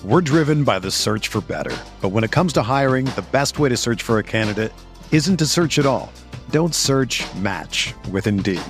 We're driven by the search for better. But when it comes to hiring, the best way to search for a candidate isn't to search at all. Don't search, match with Indeed.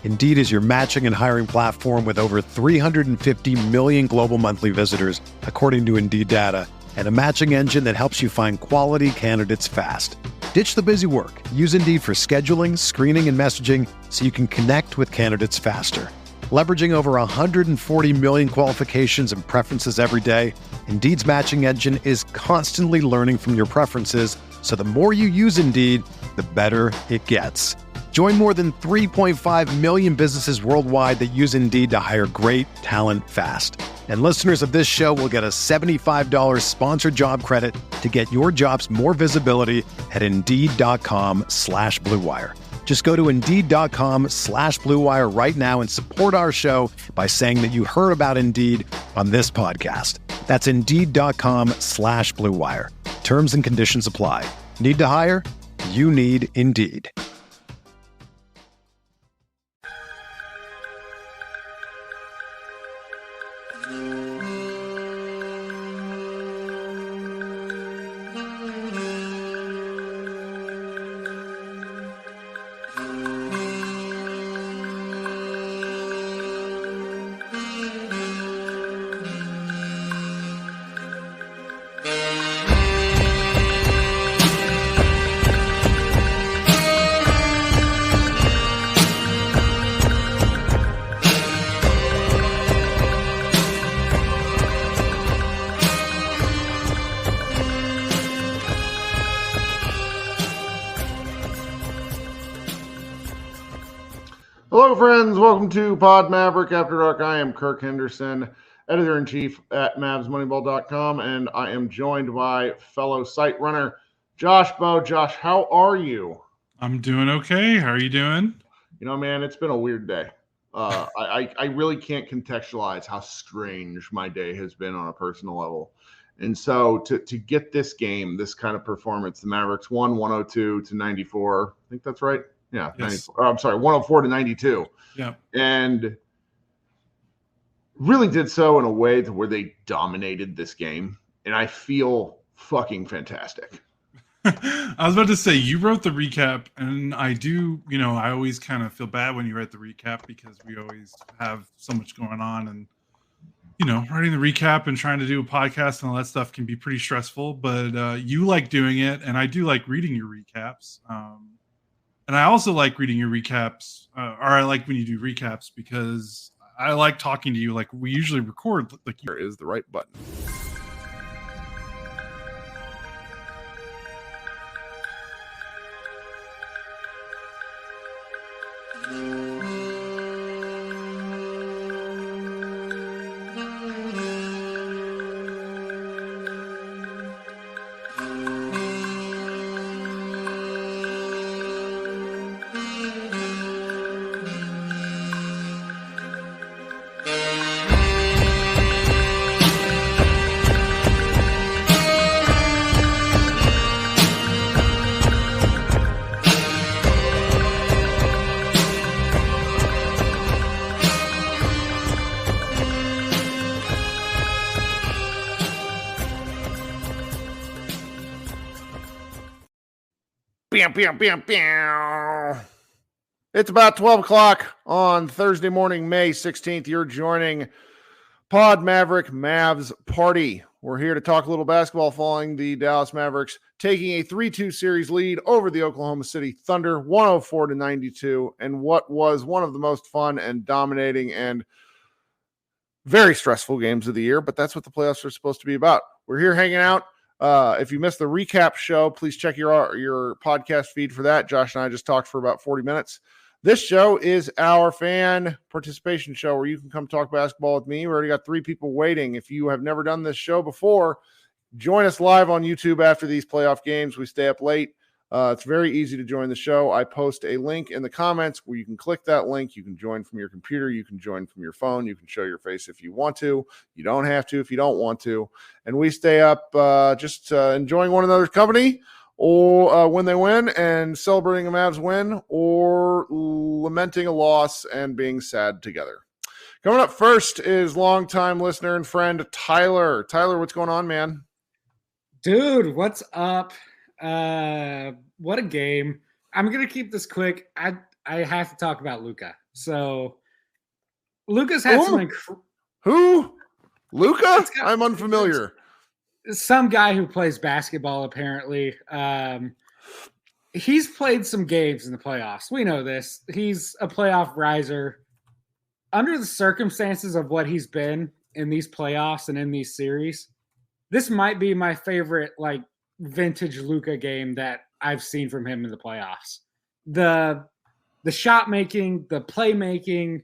Indeed is your matching and hiring platform with over 350 million global monthly visitors, according to Indeed data, and a matching engine that helps you find quality candidates fast. Ditch the busy work. Use Indeed for scheduling, screening, and messaging so you can connect with candidates faster. Leveraging over 140 million qualifications and preferences every day, Indeed's matching engine is constantly learning from your preferences, so the more you use Indeed, the better it gets. Join more than 3.5 million businesses worldwide that use Indeed to hire great talent fast. And listeners of this show will get a $75 sponsored job credit to get your jobs more visibility at Indeed.com/Blue Wire. Just go to Indeed.com/Blue Wire right now and support our show by saying that you heard about Indeed on this podcast. That's Indeed.com/Blue Wire. Terms and conditions apply. Need to hire? You need Indeed. Hello, friends. Welcome to Pod Maverick After Dark. I am Kirk Henderson, editor-in-chief at MavsMoneyball.com, and I am joined by fellow site runner Josh Bowe. Josh, how are you? I'm doing okay. How are you doing? You know, man, it's been a weird day. I really can't contextualize how strange my day has been on a personal level. And so to get this game, this kind of performance, the Mavericks won 102-94. I think that's right. Yeah, Yes. 104-92. Yeah. And really did so in a way to where they dominated this game. And I feel fucking fantastic. I was about to say, you wrote the recap, and I do, I always kind of feel bad when you write the recap because we always have so much going on. And, writing the recap and trying to do a podcast and all that stuff can be pretty stressful. But you like doing it, and I do like reading your recaps. And I also like reading your recaps, or I like when you do recaps because I like talking to you. Like we usually record. Like Here is the right button. It's about 12 o'clock on Thursday morning, May 16th. You're joining Pod Maverick Mavs Party. We're here to talk a little basketball following the Dallas Mavericks taking a 3-2 series lead over the Oklahoma City Thunder, 104-92, and what was one of the most fun and dominating and very stressful games of the year, but that's what the playoffs are supposed to be about. We're here hanging out. If you missed the recap show, please check your podcast feed for that. Josh and I just talked for about 40 minutes. This show is our fan participation show where you can come talk basketball with me. We already got 3 people waiting. If you have never done this show before, join us live on YouTube after these playoff games. We stay up late. It's very easy to join the show. I post a link in the comments where you can click that link. You can join from your computer. You can join from your phone. You can show your face if you want to. You don't have to if you don't want to. And we stay up just enjoying one another's company, or when they win and celebrating a Mavs win, or lamenting a loss and being sad together. Coming up first is longtime listener and friend Tyler. Tyler, what's going on, man? Dude, what's up? What a game. I'm going to keep this quick. I have to talk about Luka. So, Luka's had Who? Luka? I'm unfamiliar. Some guy who plays basketball, apparently. He's played some games in the playoffs. We know this. He's a playoff riser. Under the circumstances of what he's been in these playoffs and in these series, this might be my favorite vintage Luka game that I've seen from him in the playoffs. The shot making, the play making,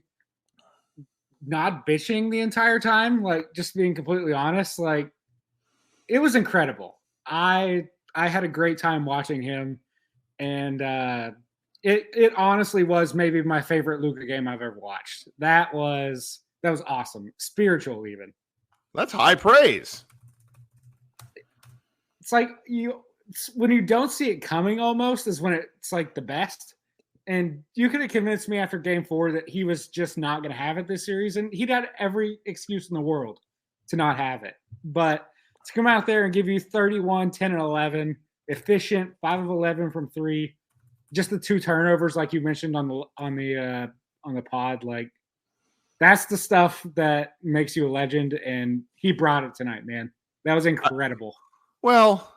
not bitching the entire time, just being completely honest, it was incredible. I had a great time watching him, and it honestly was maybe my favorite Luka game I've ever watched. That was awesome. Spiritual even. That's high praise. It's when you don't see it coming almost is when it's the best. And you could have convinced me after game 4 that he was just not going to have it this series. And he'd had every excuse in the world to not have it. But to come out there and give you 31, 10, and 11, efficient, 5 of 11 from 3, just the 2 turnovers like you mentioned on the pod, that's the stuff that makes you a legend, and he brought it tonight, man. That was incredible. Well,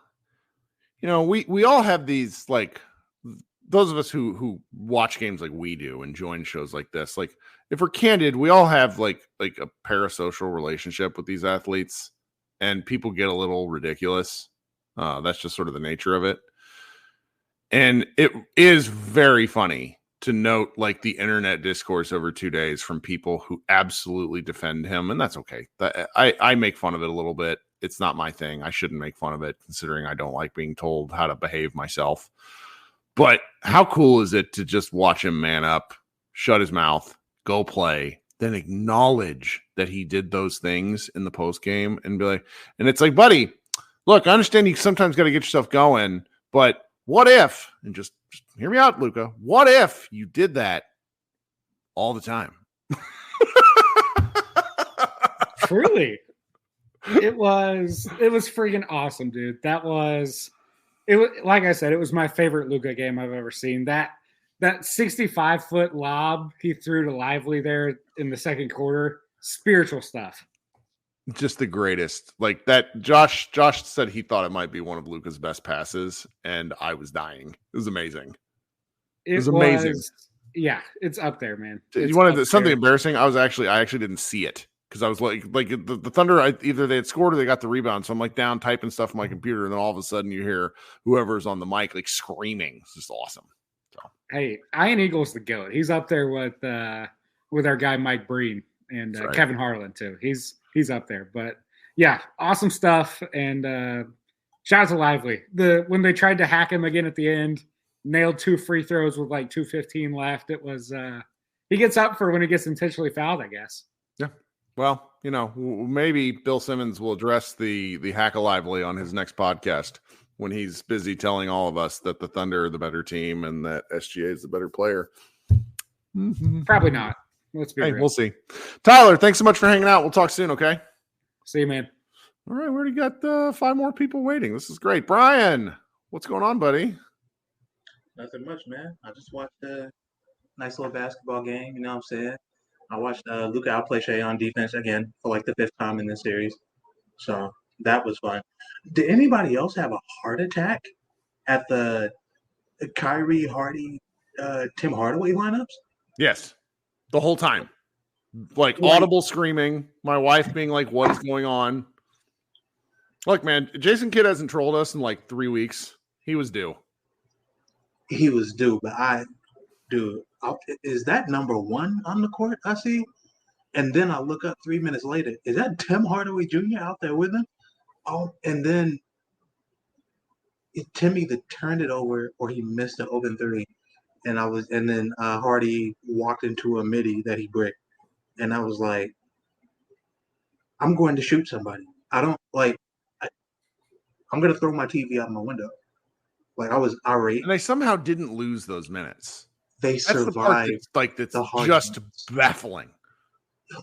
we all have these, those of us who watch games like we do and join shows like this, if we're candid, we all have like a parasocial relationship with these athletes, and people get a little ridiculous. That's just sort of the nature of it. And it is very funny to note the internet discourse over 2 days from people who absolutely defend him. And that's okay. I make fun of it a little bit. It's not my thing. I shouldn't make fun of it considering I don't like being told how to behave myself. But how cool is it to just watch him man up, shut his mouth, go play, then acknowledge that he did those things in the post game and be like, and it's buddy, look, I understand you sometimes got to get yourself going, but what if, and just hear me out, Luka, what if you did that all the time? Truly. It was freaking awesome, dude. It was like I said, it was my favorite Luka game I've ever seen. That 65-foot lob he threw to Lively there in the second quarter, spiritual stuff. Just the greatest. That Josh said he thought it might be one of Luka's best passes, and I was dying. It was amazing. It was amazing. Yeah, it's up there, man. You wanted something embarrassing? I actually didn't see it because I was the Thunder, either they had scored or they got the rebound. So I'm down typing stuff on my computer, and then all of a sudden you hear whoever's on the mic screaming. It's just awesome. So. Hey, Ian Eagle's the GOAT. He's up there with our guy Mike Breen and right. Kevin Harlan too. He's up there. But yeah, awesome stuff. And shout out to Lively. When they tried to hack him again at the end, nailed 2 free throws with 2:15 left. It was he gets up for when he gets intentionally fouled, I guess. Yeah. Well, maybe Bill Simmons will address the Hack-A-Lively on his next podcast when he's busy telling all of us that the Thunder are the better team and that SGA is the better player. Probably not. Let's be real. We'll see. Tyler, thanks so much for hanging out. We'll talk soon, okay? See you, man. All right, we already got 5 more people waiting. This is great. Brian, what's going on, buddy? Nothing much, man. I just watched a nice little basketball game, you know what I'm saying? I watched Luka outplay Shea on defense again for the 5th time in this series. So that was fun. Did anybody else have a heart attack at the Kyrie, Hardy, Tim Hardaway lineups? Yes. The whole time. Audible screaming. My wife being what is going on? Look, man, Jason Kidd hasn't trolled us in 3 weeks. He was due. He was due, but is that number 1 on the court I see? And then I look up 3 minutes later. Is that Tim Hardaway Jr. out there with him? Oh, and then Tim either turned it over or he missed an open 3. And then Hardy walked into a midi that he bricked. And I was like, I'm going to shoot somebody. I'm going to throw my TV out my window. I was irate. And they somehow didn't lose those minutes. They survived. That's just baffling.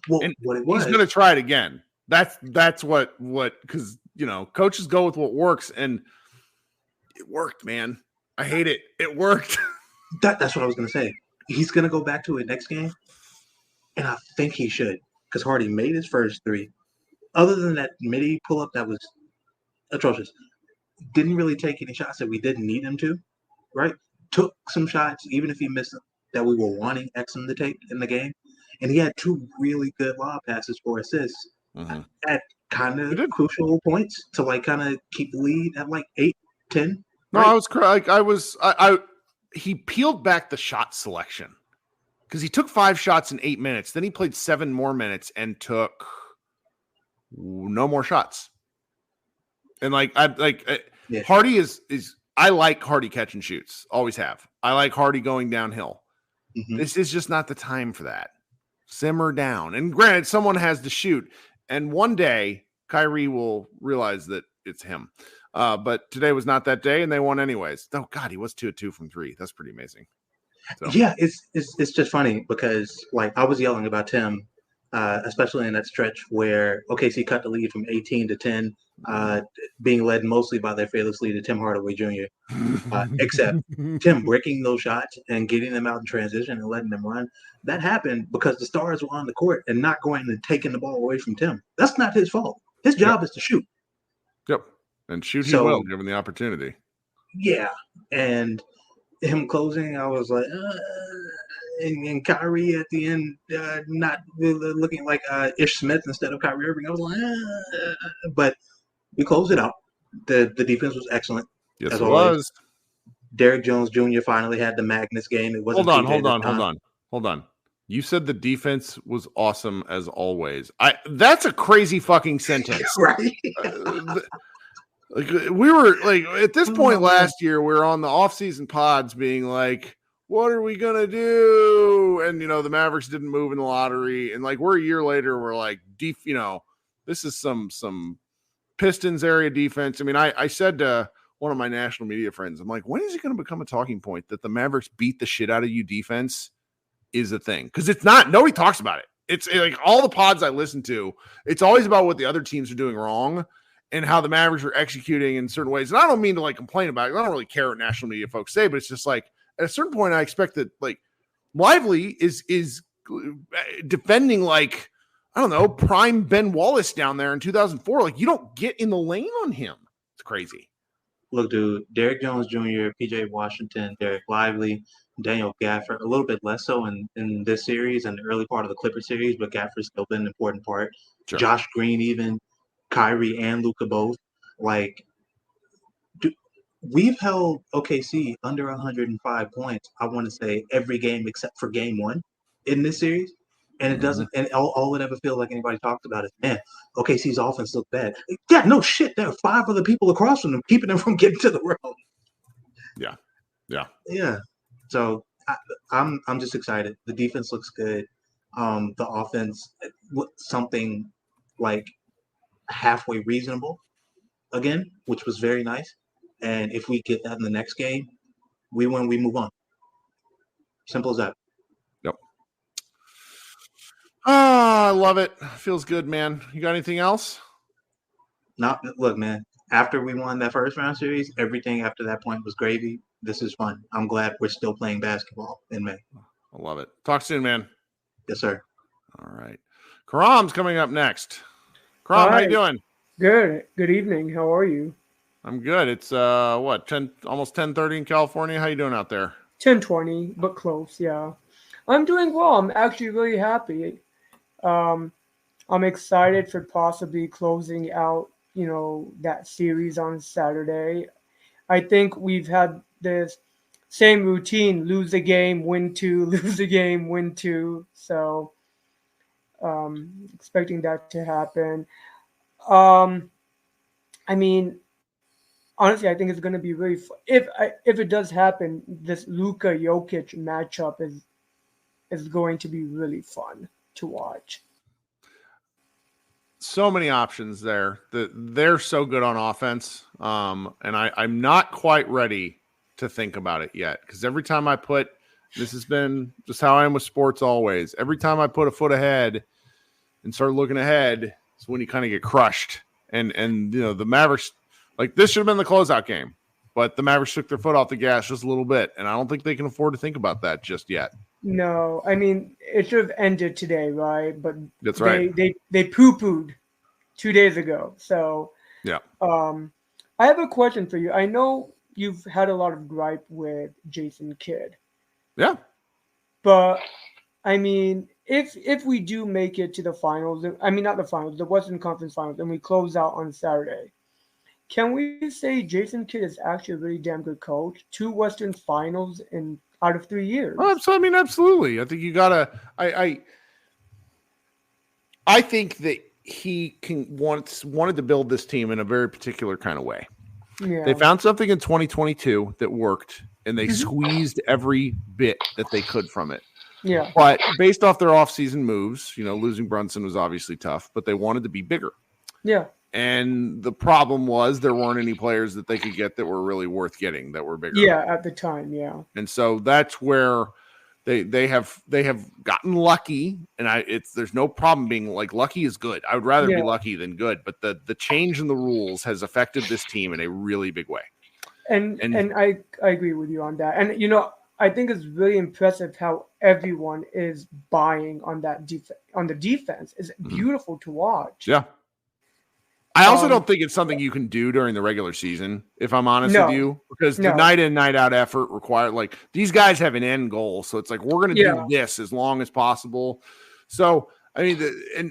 Well, And what it was, he's going to try it again. That's what because coaches go with what works, and it worked, man. I hate it. It worked. That's what I was going to say. He's going to go back to it next game, and I think he should because Hardy made his first three. Other than that midi pull-up that was atrocious, didn't really take any shots that we didn't need him to, right? Took some shots, even if he missed them, that we were wanting Exum to take in the game. And he had two really good lob passes for assists at kind of crucial points to like kind of keep the lead at like 8-10. No, right? He peeled back the shot selection because he took 5 shots in 8 minutes. Then he played 7 more minutes and took no more shots. And Hardy is I like Hardy catch and shoots. Always have. I like Hardy going downhill. Mm-hmm. This is just not the time for that. Simmer down. And granted, someone has to shoot. And one day, Kyrie will realize that it's him. But today was not that day, and they won anyways. Oh, God, he was 2-2 from 3. That's pretty amazing. So. Yeah, it's just funny because, like, I was yelling about Tim, especially in that stretch where OKC cut the lead from 18 to 10, being led mostly by their fearless leader, Tim Hardaway Jr., except Tim breaking those shots and getting them out in transition and letting them run. That happened because the stars were on the court and not going and taking the ball away from Tim. That's not his fault. His job is to shoot. Yep. And shoot he will, given the opportunity. Yeah. And him closing, I was like, and Kyrie at the end, not really looking like Ish Smith instead of Kyrie Irving. I was like, but we closed it out. The defense was excellent. Yes, it was. Derrick Jones Jr. finally had the Magnus game. It wasn't. Hold on. You said the defense was awesome as always. That's a crazy fucking sentence, right? Like we were like at this point last year, we were on the offseason pods being like, what are we gonna do? And the Mavericks didn't move in the lottery, and like we're a year later, we're like, this is some Pistons area defense. I mean, I said to one of my national media friends, I'm like, when is it going to become a talking point that the Mavericks beat the shit out of you defense is a thing? Because it's not. Nobody talks about it. It's like all the pods I listen to, it's always about what the other teams are doing wrong and how the Mavericks are executing in certain ways. And I don't mean to like complain about it. I don't really care what national media folks say, but it's just like at a certain point, I expect that like Lively is defending like, I don't know, prime Ben Wallace down there in 2004. Like you don't get in the lane on him. It's crazy. Look, dude, Derrick Jones Jr., PJ Washington, Derek Lively, Daniel Gafford, a little bit less so in this series and the early part of the Clippers series, but Gafford's still been an important part. Sure. Josh Green, even Kyrie and Luka both. Like, we've held OKC under 105 points, I want to say, every game except for game 1 in this series. And it doesn't, and all it ever feels like anybody talks about is, man, OKC's offense looked bad. Yeah, no shit. There are 5 other people across from them keeping them from getting to the rim. Yeah. So I'm just excited. The defense looks good. The offense something like halfway reasonable again, which was very nice. And if we get that in the next game, we win. We move on. Simple as that. I love it. Feels good, man. You got anything else? Look, man. After we won that first round series, everything after that point was gravy. This is fun. I'm glad we're still playing basketball in May. I love it. Talk soon, man. Yes, sir. All right. Karam's coming up next. Karam, how you doing? Good. Good evening. How are you? I'm good. It's almost 10:30 in California. How you doing out there? 10:20, but close. Yeah, I'm doing well. I'm actually really happy. I'm excited for possibly closing out, that series on Saturday. I think we've had this same routine: lose a game, win 2, lose a game, win 2. So, expecting that to happen. I mean, honestly, I think it's going to be really fun. If it does happen, this Luka Jokic matchup is going to be really fun to watch. So many options there. They're so good on offense, and I'm not quite ready to think about it yet because every time this has been just how I am with sports always. Every time I put a foot ahead, and start looking ahead is when you kind of get crushed. And the Mavericks, like, this should have been the closeout game, but the Mavericks took their foot off the gas just a little bit, and I don't think they can afford to think about that just yet. No, I mean, it should have ended today, right? But that's right. They poo-pooed 2 days ago. So yeah. I have a question for you. I know you've had a lot of gripe with Jason Kidd. Yeah. But I mean, if we do make it to the finals, I mean, not the finals, the Western Conference Finals, and we close out on Saturday, can we say Jason Kidd is actually a really damn good coach? 2 Western Finals out of 3 years. Oh, so, I mean, absolutely. I think you gotta. I think that he wanted to build this team in a very particular kind of way. Yeah. They found something in 2022 that worked, and they squeezed every bit that they could from it. Yeah. But based off their offseason moves, losing Brunson was obviously tough, but they wanted to be bigger. Yeah. And the problem was there weren't any players that they could get that were really worth getting that were bigger. Yeah, at the time, yeah. And so that's where they have gotten lucky, and there's no problem being like lucky is good. I would rather be lucky than good, but the change in the rules has affected this team in a really big way. And I agree with you on that. And I think it's really impressive how everyone is buying on that on the defense. It's beautiful to watch. Yeah. I also don't think it's something you can do during the regular season, if I'm honest with you, because the night in, night out effort required, like, these guys have an end goal. So it's like, we're going to do this as long as possible. So, I mean,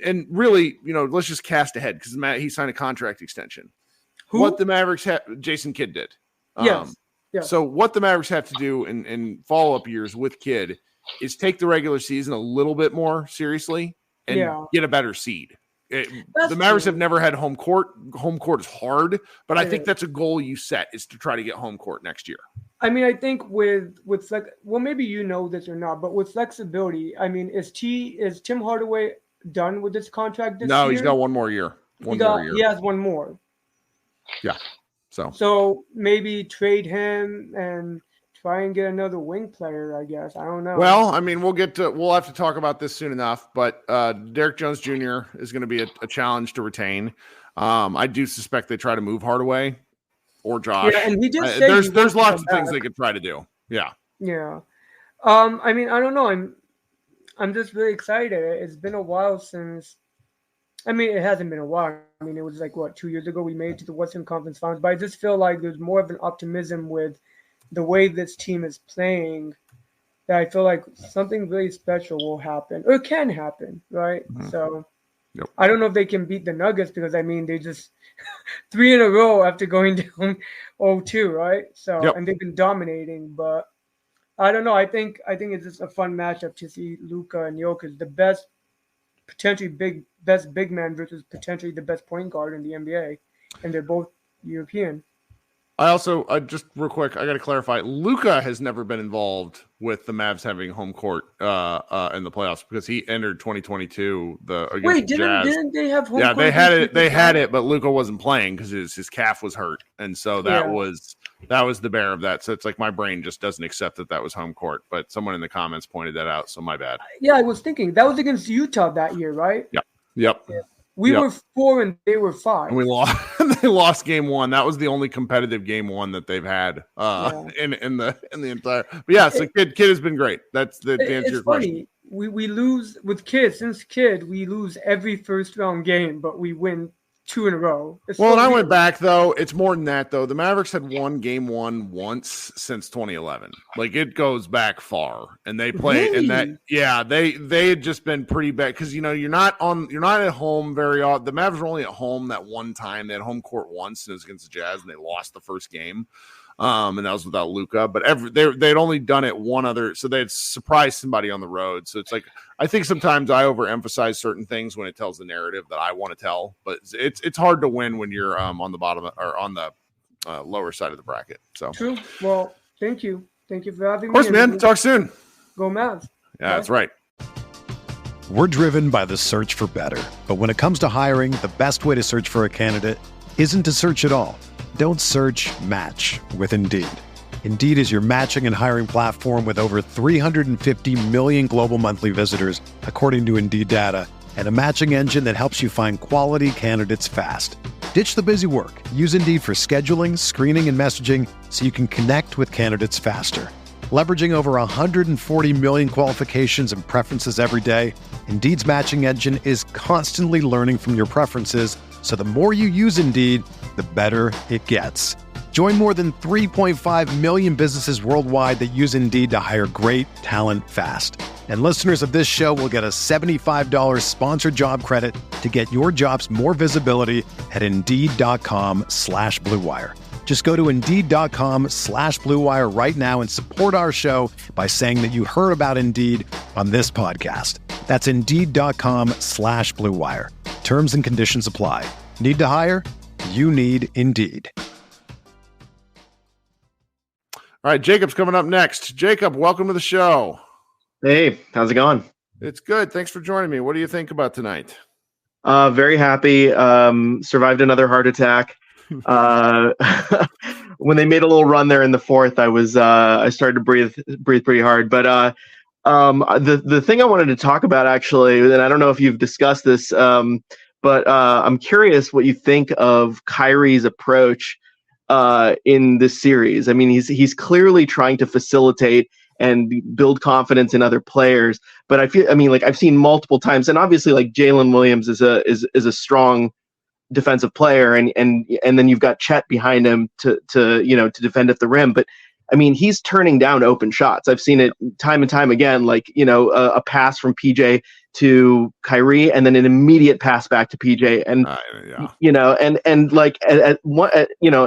and really, let's just cast ahead because he signed a contract extension. Who? What the Mavericks Jason Kidd did. Yes. So what the Mavericks have to do in follow-up years with Kidd is take the regular season a little bit more seriously and get a better seed. The Mavericks have never had home court. Home court is hard, but I think that's a goal you set, is to try to get home court next year. I mean, I think with maybe you know this or not, but with flexibility, I mean, is Tim Hardaway done with this contract this year? No, he's got one more year. He has one more. Yeah. So maybe trade him and try and get another wing player, I guess. I don't know. Well, I mean, we'll have to talk about this soon enough, but Derrick Jones Jr. is going to be a challenge to retain. I do suspect they try to move Hardaway or Josh. Yeah, and he did say there's lots of things they could try to do. Yeah. Yeah. I mean, I don't know. I'm just really excited. It's been a while since. I mean, it hasn't been a while. I mean, it was like 2 years ago we made it to the Western Conference Finals, but I just feel like there's more of an optimism with the way this team is playing, that I feel like something really special will happen, or can happen, right? Mm-hmm. So I don't know if they can beat the Nuggets, because I mean, they just 3 in a row after going down 0-2, right? So and they've been dominating, but I don't know. I think it's just a fun matchup to see Luka and Jokic, the best big man versus potentially the best point guard in the NBA, and they're both European. I also, just real quick, I got to clarify. Luka has never been involved with the Mavs having home court in the playoffs, because he entered 2022 against the Jazz. Didn't they have home court? Yeah, they had it, but Luka wasn't playing because his calf was hurt, and so that was the bear of that. So it's like my brain just doesn't accept that was home court. But someone in the comments pointed that out, so my bad. Yeah, I was thinking that was against Utah that year, right? Yep. Yeah. We were 4 and they were 5. And we lost. They lost game 1. That was the only competitive game 1 that they've had in the entire. But yeah, so Kid has been great. That's the answer to your question. We lose with Kid. Since Kid, we lose every first round game, but we win 2 in a row. And I went back, though. It's more than that, though. The Mavericks had won game 1 once since 2011. Like, it goes back far, and they play in that. Yeah, they had just been pretty bad, because you're not at home very often. The Mavs were only at home that one time. They had home court once, and it was against the Jazz, and they lost the first game. And that was without Luka, but they'd only done it one other, so they had surprised somebody on the road. So it's like, I think sometimes I overemphasize certain things when it tells the narrative that I want to tell, but it's hard to win when you're on the bottom or on the lower side of the bracket. So true. Well, thank you for having me. Of course, man. Talk soon. Go Mavs. Yeah, that's right. We're driven by the search for better, but when it comes to hiring, the best way to search for a candidate isn't to search at all. Don't search, match with Indeed. Indeed is your matching and hiring platform with over 350 million global monthly visitors, according to Indeed data, and a matching engine that helps you find quality candidates fast. Ditch the busy work. Use Indeed for scheduling, screening, and messaging so you can connect with candidates faster. Leveraging over 140 million qualifications and preferences every day, Indeed's matching engine is constantly learning from your preferences, so the more you use Indeed, the better it gets. Join more than 3.5 million businesses worldwide that use Indeed to hire great talent fast. And listeners of this show will get a $75 sponsored job credit to get your jobs more visibility at Indeed.com/Blue Wire. Just go to Indeed.com/Blue Wire right now and support our show by saying that you heard about Indeed on this podcast. That's Indeed.com/Blue Wire. Terms and conditions apply. Need to hire? You need Indeed. All right, Jacob's coming up next. Jacob, welcome to the show. Hey, how's it going? It's good. Thanks for joining me. What do you think about tonight? Very happy. Survived another heart attack. When they made a little run there in the fourth, I started to breathe pretty hard. But the thing I wanted to talk about actually, and I don't know if you've discussed this, but I'm curious what you think of Kyrie's approach in this series. I mean, he's clearly trying to facilitate and build confidence in other players. But I've seen multiple times, and obviously like Jalen Williams is a strong defensive player, and then you've got Chet behind him to defend at the rim. But I mean, he's turning down open shots. I've seen it time and time again, like, a pass from PJ to Kyrie and then an immediate pass back to PJ. And,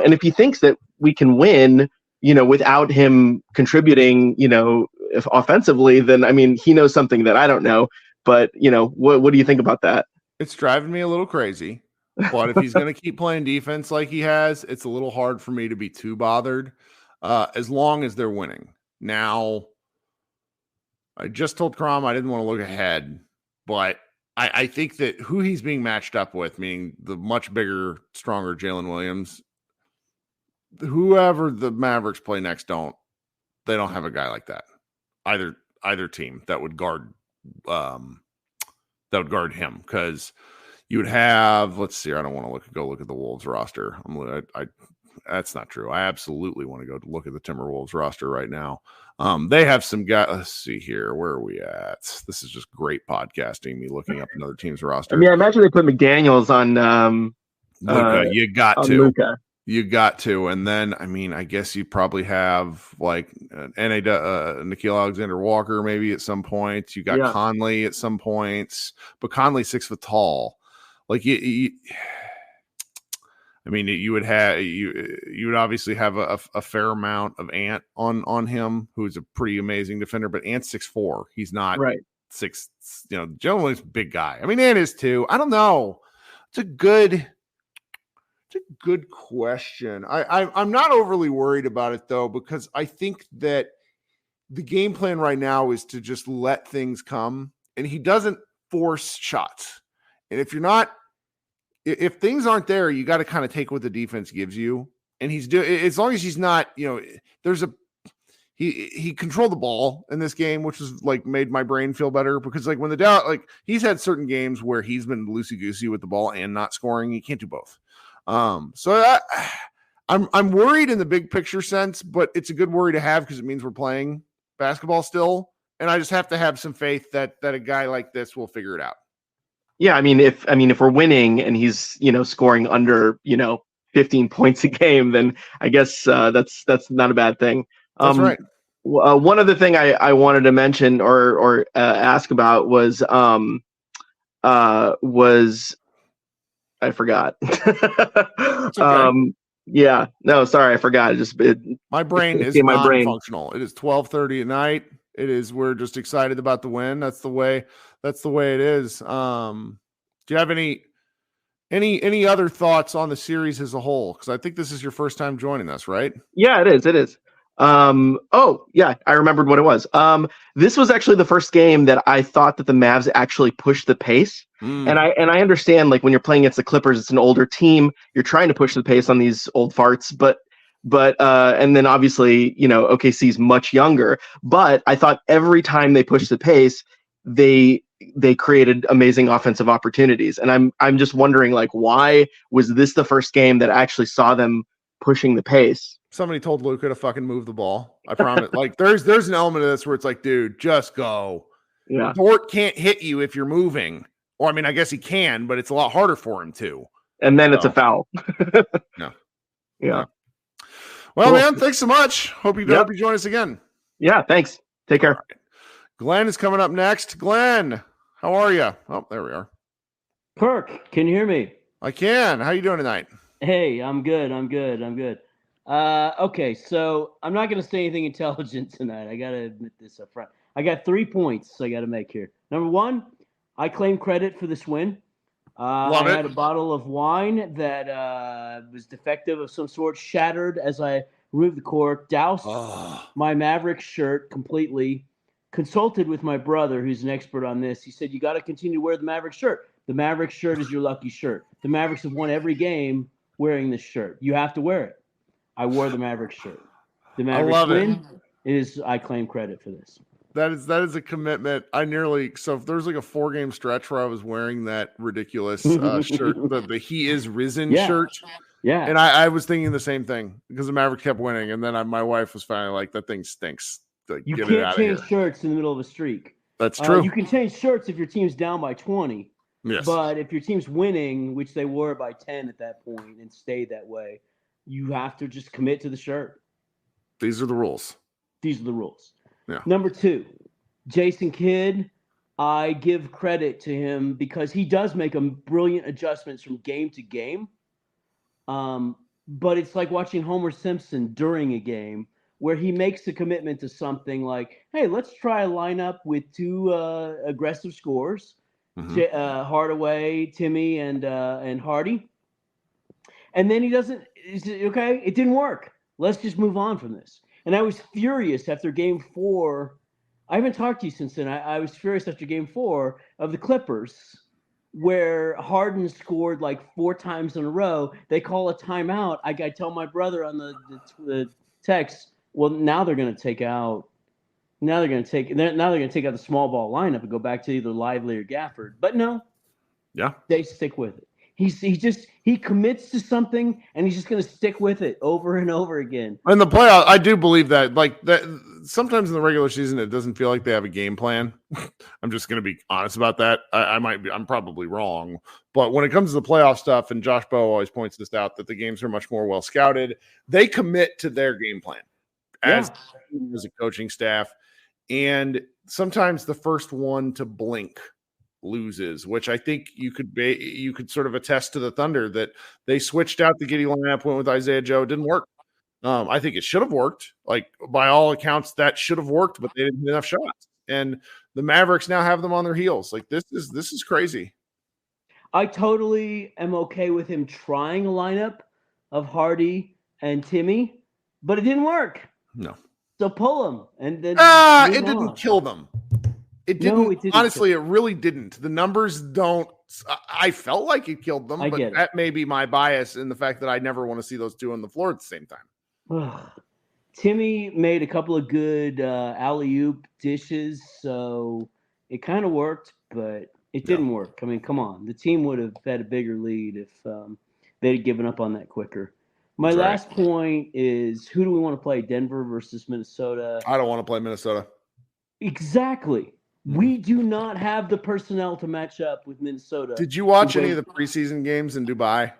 and if he thinks that we can win, without him contributing, if offensively, then, I mean, he knows something that I don't know. But, what do you think about that? It's driving me a little crazy. But if he's going to keep playing defense like he has, it's a little hard for me to be too bothered as long as they're winning. Now, I just told Crom I didn't want to look ahead, but I think that who he's being matched up with, meaning the much bigger, stronger Jalen Williams, whoever the Mavericks play next, they don't have a guy like that. Either team that would guard him, because you would have, let's see, I don't want to go look at the Wolves roster. That's not true. I absolutely want to go look at the Timberwolves roster right now. They have some guys. Let's see here. Where are we at? This is just great podcasting, me looking up another team's roster. I mean, I imagine they put McDaniels on Luka. You got to. Luka. You got to. And then, I mean, I guess you probably have like Nickeil Alexander-Walker maybe at some point. You got Conley at some points. But Conley's 6 foot tall. Like you would obviously have a fair amount of Ant on him, who's a pretty amazing defender, but Ant's 6'4". He's not 6. Generally a big guy. I mean, Ant is too. I don't know. It's a good question. I'm not overly worried about it though, because I think that the game plan right now is to just let things come, and he doesn't force shots. And if things aren't there, you got to kind of take what the defense gives you. And he's doing, as long as he's not, he controlled the ball in this game, which was like made my brain feel better, because like when he's had certain games where he's been loosey-goosey with the ball and not scoring. He can't do both. So I'm worried in the big picture sense, but it's a good worry to have because it means we're playing basketball still. And I just have to have some faith that a guy like this will figure it out. Yeah, I mean, if we're winning and he's scoring under 15 points a game, then I guess that's not a bad thing. That's right. One other thing I wanted to mention or ask about was I forgot. Okay. Yeah, no, sorry, I forgot. My brain is non-functional. It is 12:30 at night. We're just excited about the win. That's the way it is. Do you have any other thoughts on the series as a whole? Because I think this is your first time joining us, right? Yeah, it is. Oh yeah, I remembered what it was. This was actually the first game that I thought that the Mavs actually pushed the pace. And I understand, like, when you're playing against the Clippers, it's an older team. You're trying to push the pace on these old farts, but and then obviously, OKC is much younger. But I thought every time they pushed the pace, they they created amazing offensive opportunities. And I'm just wondering, like, why was this the first game that actually saw them pushing the pace? Somebody told Luka to fucking move the ball. I promise. Like, there's an element of this where it's like, dude, just go. Yeah. Dort can't hit you if you're moving. Or, I mean, I guess he can, but it's a lot harder for him to. And then it's a foul. No. Yeah. Well, Cool. man, thanks so much. Hope you join us again. Yeah, thanks. Take care. Right. Glenn is coming up next. Glenn, how are you? Oh, there we are. Kirk, can you hear me? I can. How you doing tonight? Hey, I'm good. Okay, so I'm not going to say anything intelligent tonight. I got to admit this up front. I got 3 points I got to make here. Number one, I claim credit for this win. I had a bottle of wine that was defective of some sort, shattered as I removed the cork, doused my Mavericks shirt completely, consulted with my brother, who's an expert on this. He said, you got to continue to wear the Mavericks shirt. The Mavericks shirt is your lucky shirt. The Mavericks have won every game wearing this shirt. You have to wear it. I wore the Mavericks shirt. The Mavericks win. I claim credit for this. That is a commitment. So if there's like a 4-game stretch where I was wearing that ridiculous shirt, the He Is Risen shirt. Yeah. And I was thinking the same thing because the Mavericks kept winning. And then my wife was finally like, that thing stinks. Like, you get can't it out change of here. shirts in the middle of a streak. That's true. You can change shirts if your team's down by 20. Yes. But if your team's winning, which they were by 10 at that point and stayed that way, you have to just commit to the shirt. These are the rules. Yeah. Number 2, Jason Kidd. I give credit to him because he does make brilliant adjustments from game to game. But it's like watching Homer Simpson during a game where he makes a commitment to something like, hey, let's try a lineup with 2 aggressive scorers, Hardaway, Timmy, and Hardy. And then he doesn't – okay, it didn't work. Let's just move on from this. And I was furious after game 4. I haven't talked to you since then. I was furious after game 4 of the Clippers where Harden scored like 4 times in a row. They call a timeout. I tell my brother on the text, well, now they're going to take out – they're going to take out the small ball lineup and go back to either Lively or Gafford. But no. Yeah. They stick with it. He commits to something and he's just going to stick with it over and over again. In the playoffs, I do believe that. Like that, sometimes in the regular season, it doesn't feel like they have a game plan. I'm just going to be honest about that. I'm probably wrong, but when it comes to the playoff stuff, and Josh Bowe always points this out, that the games are much more well scouted. They commit to their game plan as a coaching staff, and sometimes the first one to blink loses, which I think you could sort of attest to the Thunder that they switched out the Giddey lineup, went with Isaiah Joe. It didn't work. I think it should have worked. Like, by all accounts, that should have worked, but they didn't get enough shots. And the Mavericks now have them on their heels. Like, this is crazy. I totally am okay with him trying a lineup of Hardy and Timmy, but it didn't work. No. So pull them. And then it didn't kill them. It didn't. No, it didn't. Honestly, it really didn't. The numbers don't. I felt like it killed them, but that may be my bias in the fact that I never want to see those 2 on the floor at the same time. Timmy made a couple of good alley-oop dishes, so it kind of worked, but it didn't work. I mean, come on. The team would have had a bigger lead if they'd have given up on that quicker. My last point is, who do we want to play, Denver versus Minnesota? I don't want to play Minnesota. Exactly. We do not have the personnel to match up with Minnesota. Did you watch any of the preseason games in Dubai?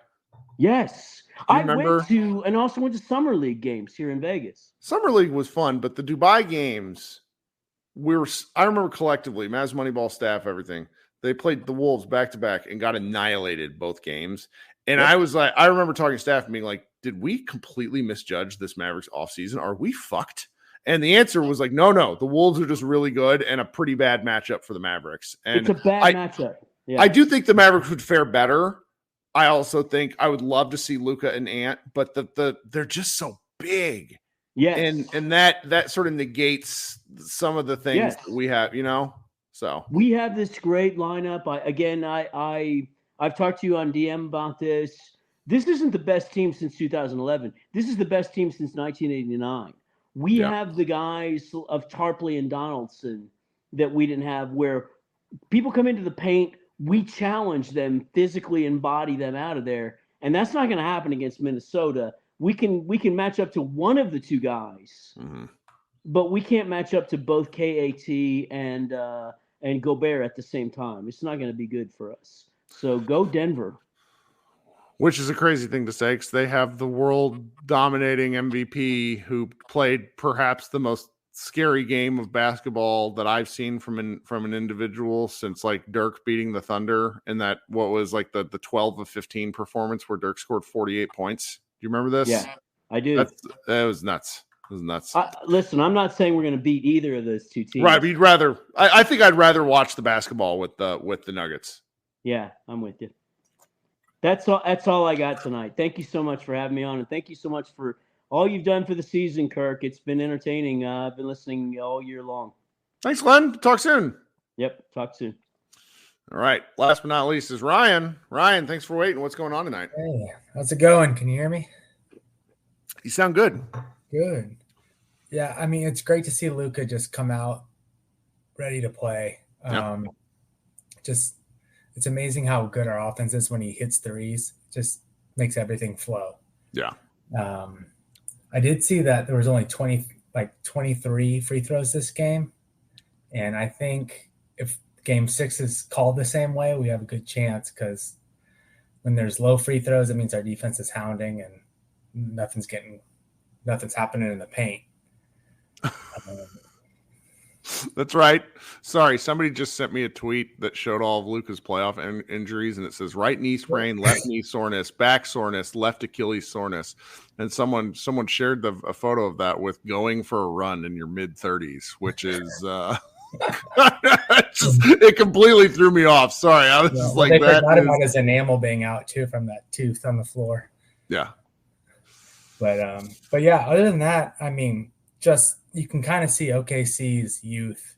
Yes. I went to, and also went to Summer League games here in Vegas. Summer League was fun, but the Dubai games, I remember collectively, Mavs Moneyball staff, everything, they played the Wolves back-to-back and got annihilated both games. And I was like, I remember talking to staff and being like, did we completely misjudge this Mavericks offseason? Are we fucked? And the answer was like, no. The Wolves are just really good and a pretty bad matchup for the Mavericks. And it's a bad matchup. Yeah. I do think the Mavericks would fare better. I also think I would love to see Luka and Ant, but they're just so big. Yes. And that sort of negates some of the things that we have, So we have this great lineup. I've talked to you on DM about this. This isn't the best team since 2011. This is the best team since 1989. We have the guys of Tarpley and Donaldson that we didn't have, where people come into the paint, we challenge them physically and body them out of there. And that's not going to happen against Minnesota. We can match up to one of the two guys, but we can't match up to both KAT and Gobert at the same time. It's not going to be good for us. So go Denver. Which is a crazy thing to say because they have the world-dominating MVP who played perhaps the most scary game of basketball that I've seen from an individual since like Dirk beating the Thunder in that what was like the 12 of 15 performance where Dirk scored 48 points. Do you remember this? Yeah, I do. That was nuts. It was nuts. Listen, I'm not saying we're going to beat either of those two teams. Right, but you'd rather. I think I'd rather watch the basketball with the Nuggets. Yeah, I'm with you. That's all I got tonight. Thank you so much for having me on, and thank you so much for all you've done for the season, Kirk. It's been entertaining. I've been listening all year long. Thanks, Glenn. Talk soon. Yep, talk soon. All right. Last but not least is Ryan. Ryan, thanks for waiting. What's going on tonight? Hey, how's it going? Can you hear me? You sound good. Good. Yeah, I mean, it's great to see Luka just come out ready to play. It's amazing how good our offense is when he hits threes. Just makes everything flow. Yeah. I did see that there was only 23 free throws this game. And I think if game 6 is called the same way, we have a good chance because when there's low free throws, it means our defense is hounding and nothing's happening in the paint. That's right. Sorry, somebody just sent me a tweet that showed all of Luka's playoff injuries, and it says right knee sprain, left knee soreness, back soreness, left Achilles soreness. And someone shared a photo of that with going for a run in your mid-30s, which is it completely threw me off. Sorry, I was just like they that. Forgot about his enamel being out too from that tooth on the floor. Yeah. But yeah, other than that, I mean, just you can kind of see OKC's youth.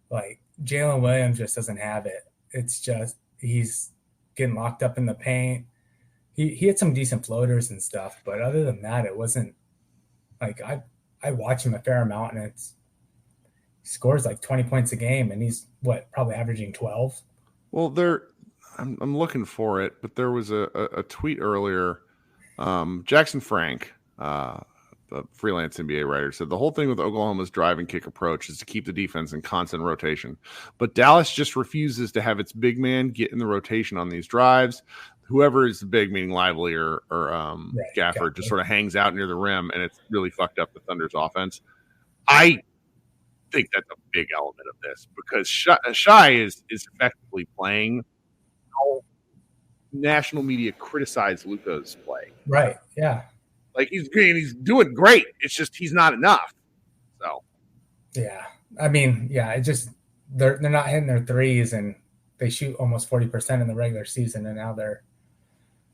Like Jalen Williams just doesn't have it. It's just he's getting locked up in the paint. He had some decent floaters and stuff, but other than that, it wasn't like I watch him a fair amount, and he scores like 20 points a game, and he's probably averaging 12. Well, I'm looking for it, but there was a tweet earlier. Jackson Frank, the freelance NBA writer, said the whole thing with Oklahoma's drive and kick approach is to keep the defense in constant rotation. But Dallas just refuses to have its big man get in the rotation on these drives. Whoever is the big, meaning Lively or Gafford, just sort of hangs out near the rim, and it's really fucked up the Thunder's offense. I think that's a big element of this because Shai is effectively playing how national media criticize Luka's play. Right, yeah. Like he's doing great. It's just he's not enough. So yeah, I mean, yeah, it just they're not hitting their threes, and they shoot almost 40% in the regular season, and now their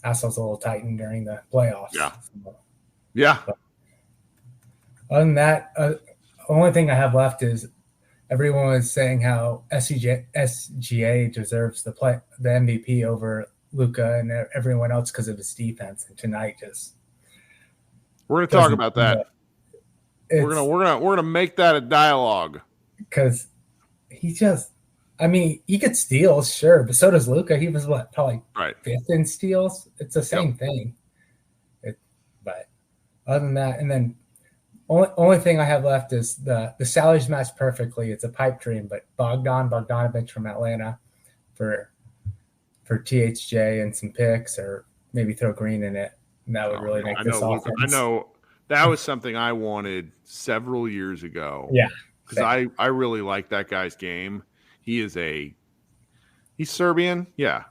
assholes a little tightened during the playoffs. Yeah, yeah. But other than that, the only thing I have left is everyone was saying how SGA deserves the MVP over Luka and everyone else because of his defense, and tonight just. We're going to talk about that. We're gonna make that a dialogue because he just. I mean, he could steal, sure, but so does Luka. He was probably fifth in steals. It's the same thing. But other than that, and then only thing I have left is the salaries match perfectly. It's a pipe dream, but Bogdanovich from Atlanta for THJ and some picks, or maybe throw Green in it. And that would really make this offense. I know that was something I wanted several years ago. Yeah, because I really like that guy's game. He's Serbian. Yeah.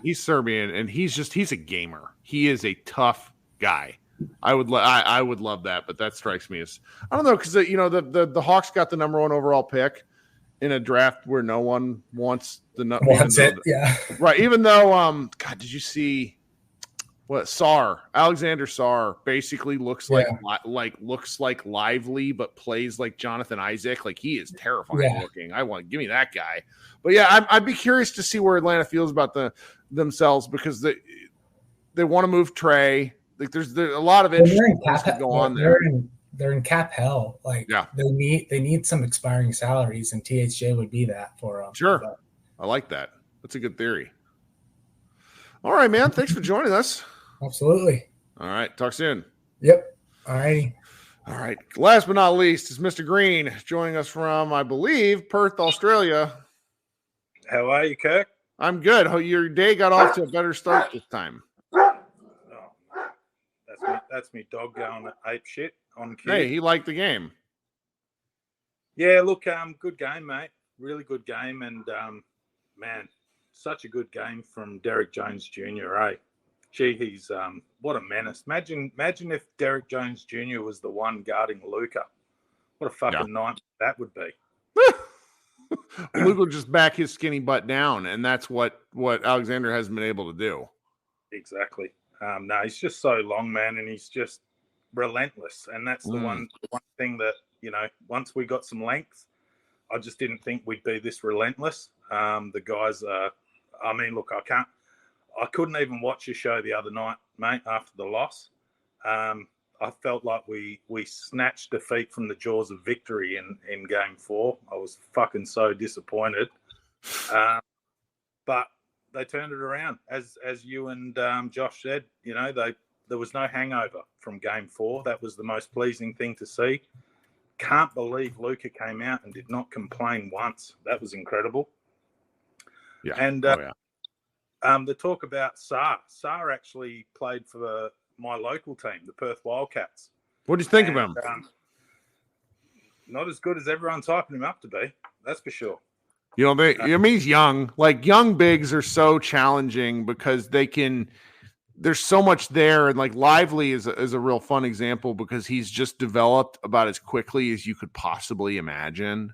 He's Serbian, and he's a gamer. He is a tough guy. I would love that, but that strikes me as I don't know because the Hawks got the number 1 overall pick in a draft where no one wants it. Yeah, right. Even though God, did you see what Alexander Sarr basically looks like Lively, but plays like Jonathan Isaac. Like he is terrifying looking. Give me that guy. But yeah, I'd be curious to see where Atlanta feels about themselves because they want to move Trey. Like there's a lot of interesting things to go on there. They're in cap hell. Like they need some expiring salaries, and THJ would be that for them. Sure. I like that. That's a good theory. All right, man. Thanks for joining us. Absolutely. All right. Talk soon. Yep. All righty. All right. Last but not least is Mr. Green joining us from, I believe, Perth, Australia. How are you, Kirk? I'm good. Your day got off to a better start this time. Oh, that's me dog going ape shit on cue. Hey, he liked the game. Yeah, look, good game, mate. Really good game, and man, such a good game from Derek Jones Jr. Gee, he's what a menace. Imagine if Derek Jones Jr. was the one guarding Luka. What a fucking night that would be. Luka will just back his skinny butt down, and that's what Alexander hasn't been able to do. Exactly. No, he's just so long, man, and he's just relentless. And that's the one thing that, once we got some length, I just didn't think we'd be this relentless. The guys look, I couldn't even watch your show the other night, mate, after the loss. I felt like we snatched defeat from the jaws of victory in Game 4. I was fucking so disappointed. But they turned it around. As you and Josh said, there was no hangover from Game 4. That was the most pleasing thing to see. Can't believe Luka came out and did not complain once. That was incredible. Yeah. And the talk about Saar. Saar actually played for my local team, the Perth Wildcats. What do you think about him? Not as good as everyone's hyping him up to be. That's for sure. He's young. Like, young bigs are so challenging because there's so much there. And like Lively is a real fun example because he's just developed about as quickly as you could possibly imagine.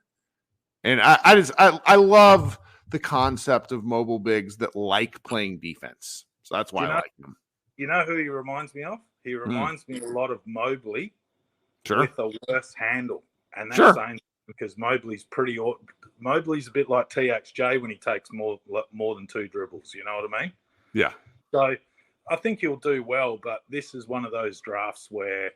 And I love the concept of mobile bigs that like playing defense. So that's why I like him. You know who he reminds me of? He reminds me a lot of Mobley with a worse handle. And that's saying because Mobley's a bit like TXJ when he takes more than 2 dribbles. You know what I mean? Yeah. So I think he'll do well, but this is one of those drafts where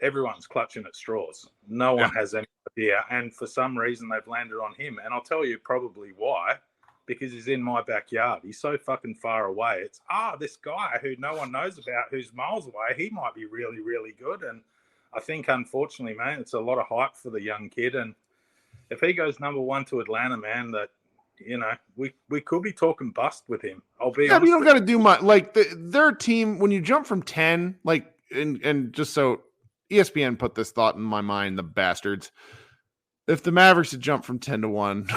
everyone's clutching at straws. No one has any idea. And for some reason, they've landed on him. And I'll tell you probably why. Because he's in my backyard. He's so fucking far away. It's, this guy who no one knows about, who's miles away, he might be really, really good. And I think, unfortunately, man, it's a lot of hype for the young kid. And if he goes number 1 to Atlanta, man, that, we could be talking bust with him. I'll be honest. But you don't got to do much. Like, their team, when you jump from 10, like, and just so ESPN put this thought in my mind, the bastards. If the Mavericks had jumped from 10 to 1...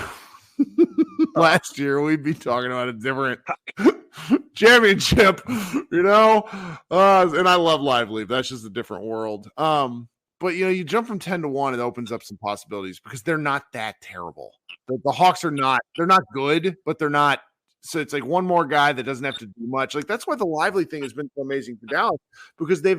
last year, we'd be talking about a different championship, and I love Lively. That's just a different world. But you jump from 10 to 1, it opens up some possibilities because they're not that terrible. The Hawks they're not good, but they're not. So it's like one more guy that doesn't have to do much. Like, that's why the Lively thing has been so amazing for Dallas, because they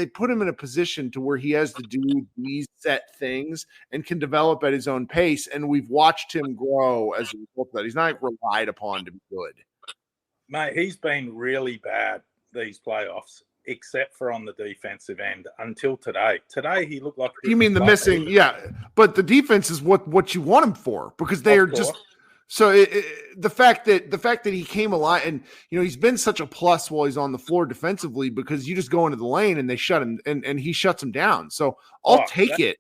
put him in a position to where he has to do these set things and can develop at his own pace. And we've watched him grow as a result of that. He's not relied upon to be good. Mate, he's been really bad these playoffs, except for on the defensive end until today. Today, he looked like... You mean the missing... Yeah, but the defense is what you want him for, because they are just... So the fact that he came alive, and he's been such a plus while he's on the floor defensively, because you just go into the lane and they shut him, and he shuts him down. So I'll take it.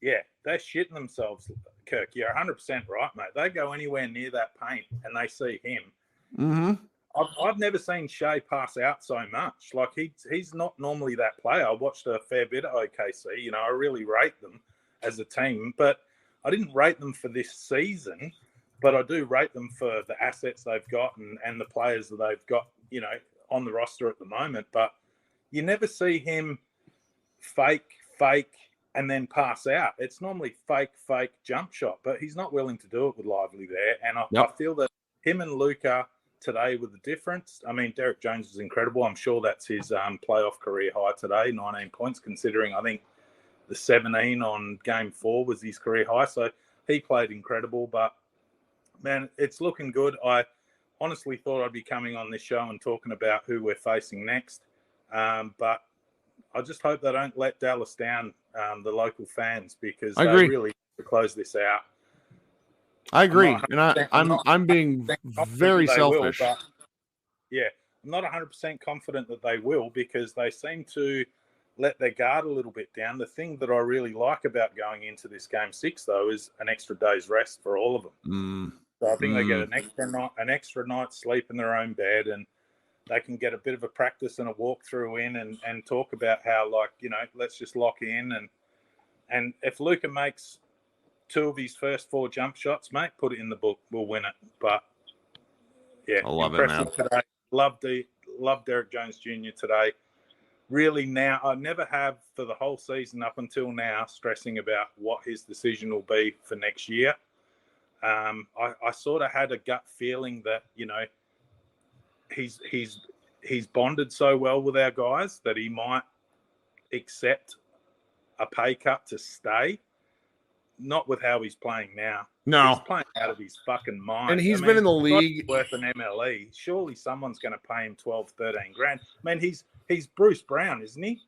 Yeah, they're shitting themselves, Kirk. You're 100% right, mate. They go anywhere near that paint and they see him. Mm-hmm. I've never seen Shea pass out so much. Like, he's not normally that player. I watched a fair bit of OKC. I really rate them as a team, but I didn't rate them for this season. But I do rate them for the assets they've got and the players that they've got, on the roster at the moment. But you never see him fake, and then pass out. It's normally fake, jump shot. But he's not willing to do it with Lively there. And I feel that him and Luka today were the difference. I mean, Derek Jones is incredible. I'm sure that's his playoff career high today, 19 points, considering I think the 17 on Game 4 was his career high. So he played incredible, but man, it's looking good. I honestly thought I'd be coming on this show and talking about who we're facing next. But I just hope they don't let Dallas down, the local fans, because they really need to close this out. I agree, and I'm being very selfish. Will, yeah, I'm not 100% confident that they will because they seem to let their guard a little bit down. The thing that I really like about going into this game 6, though, is an extra day's rest for all of them. So I think they get an extra night's sleep in their own bed, and they can get a bit of a practice and a walkthrough in and talk about how, like, let's just lock in. And if Luka makes 2 of his first 4 jump shots, mate, put it in the book. We'll win it. But, yeah, I love it, man. Today. Love Derek Jones Jr. today. Really now, I never have for the whole season up until now stressing about what his decision will be for next year. I sort of had a gut feeling that, he's bonded so well with our guys that he might accept a pay cut to stay. Not with how he's playing now. No. He's playing out of his fucking mind. And he's been in the league. Worth an MLE. Surely someone's going to pay him 12, 13 grand. Man, he's Bruce Brown, isn't he?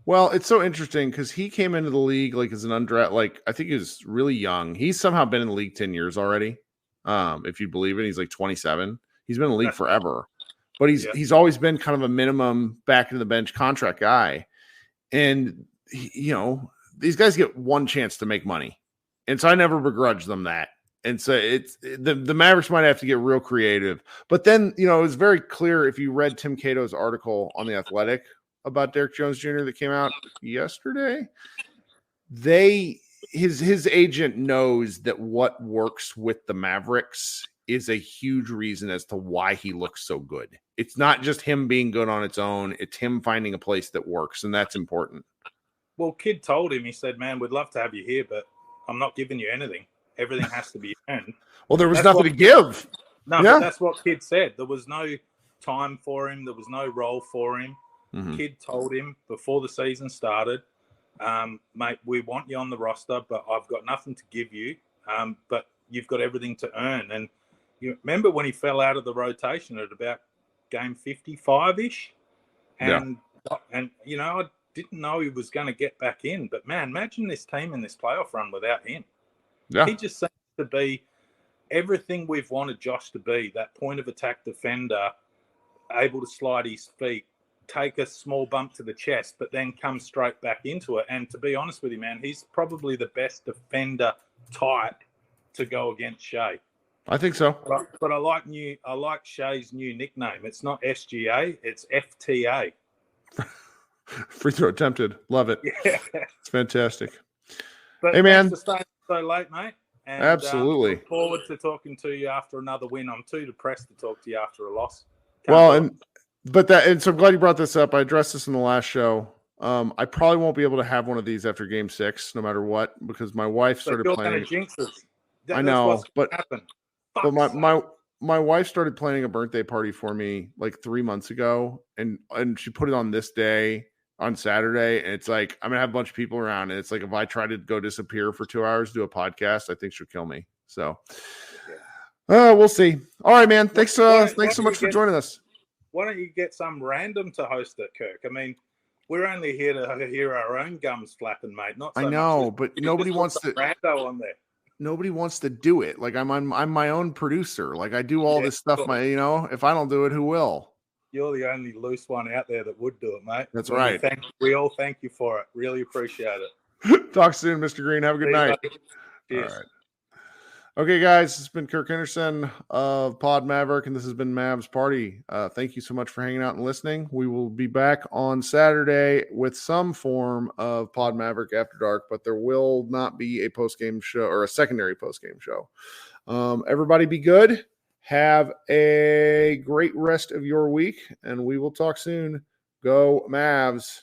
Well, it's so interesting because he came into the league like as an undrafted, I think he was really young. He's somehow been in the league 10 years already. If you believe it, he's like 27. He's been in the league forever. But he's always been kind of a minimum back into the bench contract guy. And, these guys get one chance to make money. And so I never begrudge them that. And so it's the Mavericks might have to get real creative. But then, it was very clear if you read Tim Cato's article on The Athletic about Derek Jones Jr. that came out yesterday, his agent knows that what works with the Mavericks is a huge reason as to why he looks so good. It's not just him being good on its own. It's him finding a place that works, and that's important. Well, Kid told him, he said, man, we'd love to have you here, but I'm not giving you anything. Everything has to be earned. Well, there was nothing to give. No, but that's what Kid said. There was no time for him. There was no role for him. Mm-hmm. Kid told him before the season started, mate, we want you on the roster, but I've got nothing to give you. But you've got everything to earn. And you remember when he fell out of the rotation at about game 55-ish? And I didn't know he was going to get back in. But, man, imagine this team in this playoff run without him. Yeah. He just seems to be everything we've wanted Josh to be, that point of attack defender, able to slide his feet, take a small bump to the chest, but then come straight back into it. And to be honest with you, man, he's probably the best defender type to go against Shea. I think so. But I like Shea's new nickname. It's not SGA, it's FTA. Free throw attempted. Love it. Yeah. It's fantastic. But hey, man. Thanks for staying so late, mate. And, absolutely. Look forward to talking to you after another win. I'm too depressed to talk to you after a loss. So I'm glad you brought this up. I addressed this in the last show. I probably won't be able to have one of these after game 6, no matter what, because my wife started playing. I know, but my wife started planning a birthday party for me like 3 months ago, and she put it on this day on Saturday, and it's like I'm gonna have a bunch of people around, and it's like if I try to go disappear for 2 hours, do a podcast, I think she'll kill me. So, we'll see. All right, man. Thanks so much for joining us. Why don't you get some random to host it, Kirk? I mean, we're only here to hear our own gums flapping, mate. Not so I know, much. but nobody wants to. Rando on there. Nobody wants to do it. Like I'm my own producer. Like I do all this stuff. Cool. If I don't do it, who will? You're the only loose one out there that would do it, mate. That's right. We all thank you for it. Really appreciate it. Talk soon, Mr. Green. Have a good night. Cheers. All right. Okay, guys, it's been Kirk Henderson of Pod Maverick, and this has been Mavs Party. Thank you so much for hanging out and listening. We will be back on Saturday with some form of Pod Maverick After Dark, but there will not be a post-game show or a secondary post-game show. Everybody be good. Have a great rest of your week, and we will talk soon. Go Mavs.